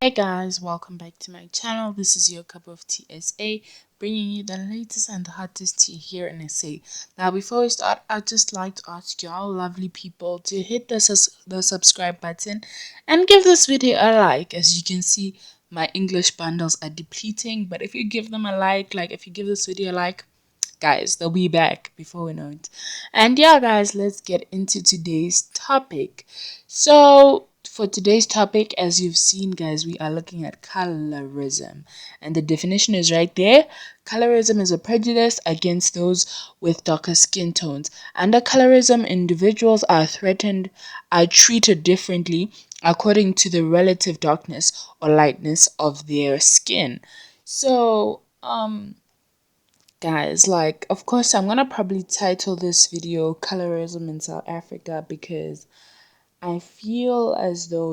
Hey guys, welcome back to my channel. This is your cup of tea SA, bringing you the latest and the hottest tea here in SA. Now, before we start, I'd just like to ask y'all lovely people to hit the subscribe button and give this video a like. As you can see, my English bundles are depleting, but if you give them a like if you give this video a like, guys, they'll be back before we know it. And yeah, guys, let's get into today's topic. So for today's topic, as you've seen, guys, we are looking at colorism, and the definition is right there. Colorism is a prejudice against those with darker skin tones. Under colorism, individuals are treated differently according to the relative darkness or lightness of their skin. So guys, like, of course, I'm gonna probably title this video Colorism in South Africa because I feel as though,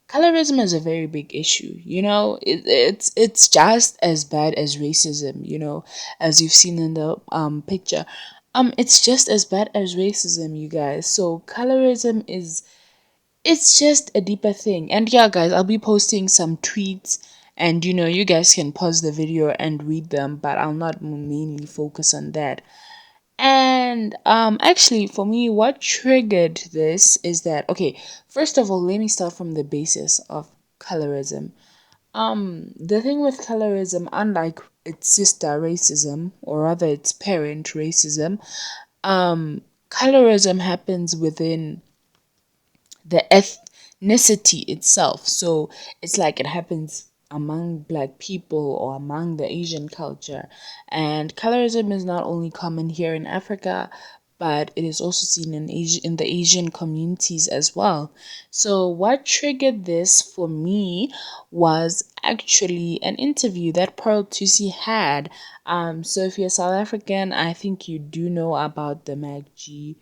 colorism is a very big issue. It's just as bad as racism, as you've seen in the picture. It's just as bad as racism, you guys. So colorism is it's just a deeper thing. And yeah, guys, I'll be posting some tweets, and you guys can pause the video and read them, but I'll not mainly focus on that. And actually, for me, what triggered this is that, okay, first of all, let me start from the basis of colorism. The thing with colorism, unlike its sister racism, or rather its parent racism, colorism happens within the ethnicity itself. So it's like it happens among black people or among the Asian culture. And colorism is not only common here in Africa, but it is also seen in the Asian communities as well. So what triggered this for me was actually an interview that Pearl Tusi had. So if you're South African, I think you do know about the MacG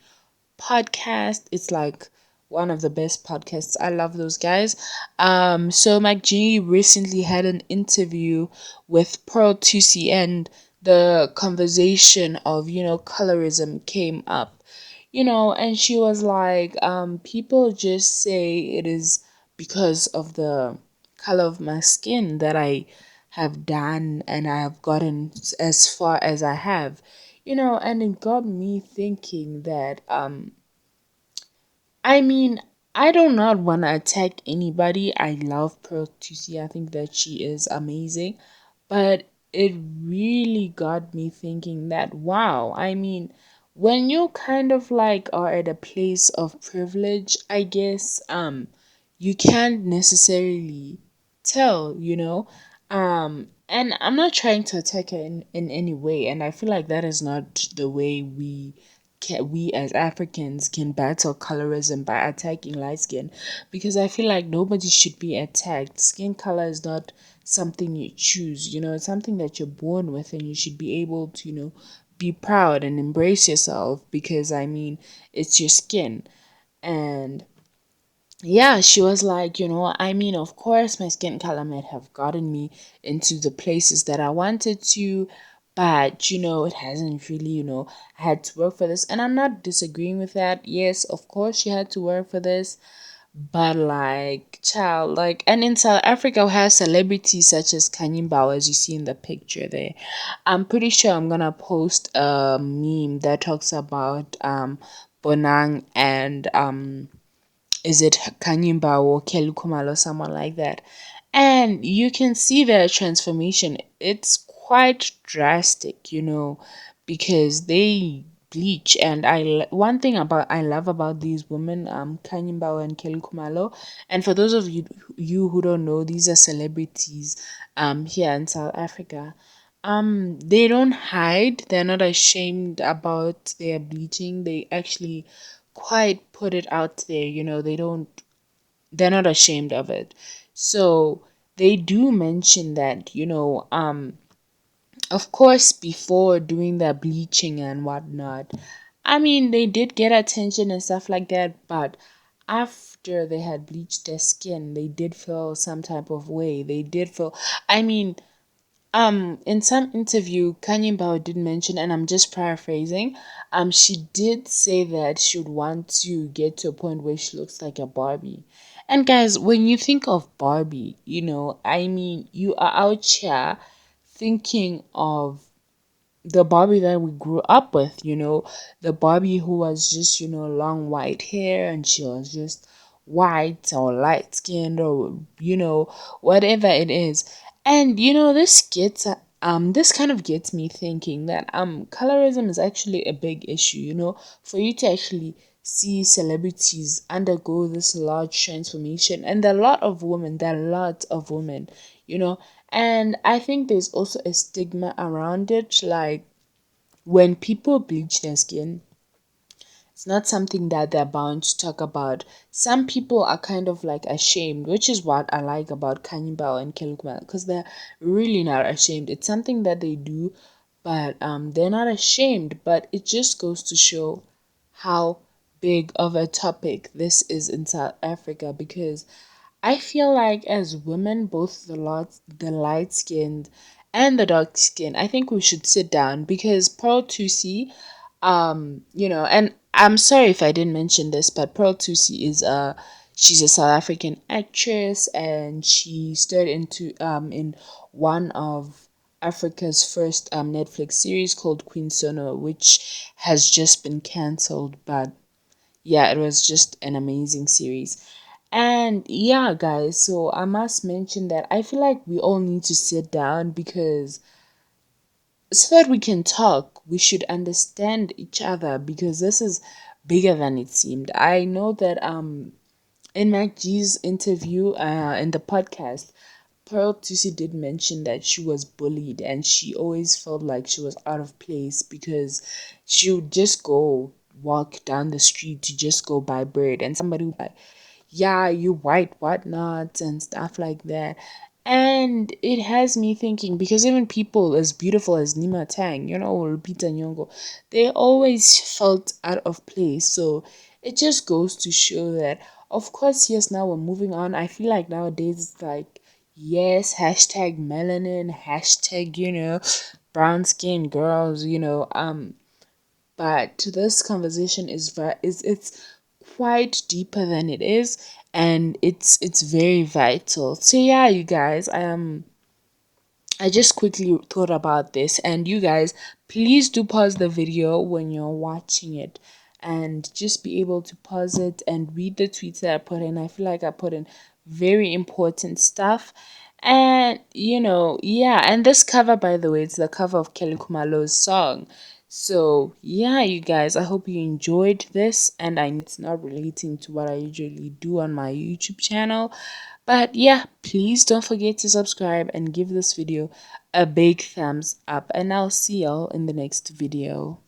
podcast. It's like one of the best podcasts. I love those guys. So Mike G recently had an interview with Pearl Tusi, and the conversation of colorism came up. And she was like, people just say it is because of the color of my skin that I have done and I have gotten as far as I have. And it got me thinking that I mean, I do not want to attack anybody. I love Pearl Tusi. I think that she is amazing. But it really got me thinking that, wow, I mean, when you kind of like are at a place of privilege, I guess, you can't necessarily tell, and I'm not trying to attack her in any way, and I feel like that is not the way we as Africans can battle colorism by attacking light skin, because I feel like nobody should be attacked. Skin color is not something you choose, it's something that you're born with, and you should be able to, be proud and embrace yourself, because I mean, it's your skin. And yeah, she was like, I mean, of course, my skin color might have gotten me into the places that I wanted to, but it hasn't really, I had to work for this. And I'm not disagreeing with that. Yes, of course, she had to work for this, but like, child, like, and in South Africa, we have celebrities such as Kanyimba, as you see in the picture there. I'm pretty sure I'm gonna post a meme that talks about Bonang and is it Kanyimba or Kelukumal or someone like that. And you can see their transformation. It's quite drastic, because they bleach. And one thing about I love about these women, Kanyimba and Kelukumalo, and for those of you who don't know, these are celebrities here in South Africa. They don't hide, they're not ashamed about their bleaching. They actually quite put it out there, they're not ashamed of it. So they do mention that, of course, before doing their bleaching and whatnot, I mean, they did get attention and stuff like that, but after they had bleached their skin, they did feel some type of way. They did feel, I mean, in some interview, Kanye Bao did mention, and I'm just paraphrasing, she did say that she would want to get to a point where she looks like a Barbie. And guys, when you think of Barbie, I mean, you are out here thinking of the Barbie that we grew up with, the Barbie who was just, long white hair and she was just white or light skinned or, whatever it is. And, this kind of gets me thinking that colorism is actually a big issue, for you to actually see celebrities undergo this large transformation. And there are a lot of women, you know, and I think there's also a stigma around it. Like when people bleach their skin, it's not something that they're bound to talk about. Some people are kind of like ashamed, which is what I like about Cannibal and Kelukma, because they're really not ashamed. It's something that they do, but they're not ashamed. But it just goes to show how big of a topic this is in South Africa, because I feel like as women, both the light skinned and the dark skinned, I think we should sit down because Pearl Tusi, and I'm sorry if I didn't mention this, but Pearl Tusi she's a South African actress and she starred in one of Africa's first Netflix series called Queen Sono, which has just been cancelled, but yeah, it was just an amazing series. And yeah, guys, so I must mention that I feel like we all need to sit down because so that we can talk, we should understand each other because this is bigger than it seemed. I know that in Mac G's interview in the podcast, Pearl Tusi did mention that she was bullied and she always felt like she was out of place because she would just go walk down the street to just go buy bread and somebody would be like, yeah, you white whatnot and stuff like that. And it has me thinking because even people as beautiful as Nima Tang, or Peter Nyong'o, they always felt out of place. So it just goes to show that, of course, yes, now we're moving on. I feel like nowadays it's like, yes, hashtag melanin, hashtag, brown skin girls, but this conversation is it's quite deeper than it is, and it's very vital. So yeah, you guys, I just quickly thought about this, and you guys, please do pause the video when you're watching it and just be able to pause it and read the tweets that I put in. I feel like I put in very important stuff. And yeah, and this cover, by the way, it's the cover of Kelly Kumalo's song. So yeah, you guys, I hope you enjoyed this, and I know it's not relating to what I usually do on my YouTube channel, but yeah, please don't forget to subscribe and give this video a big thumbs up, and I'll see y'all in the next video.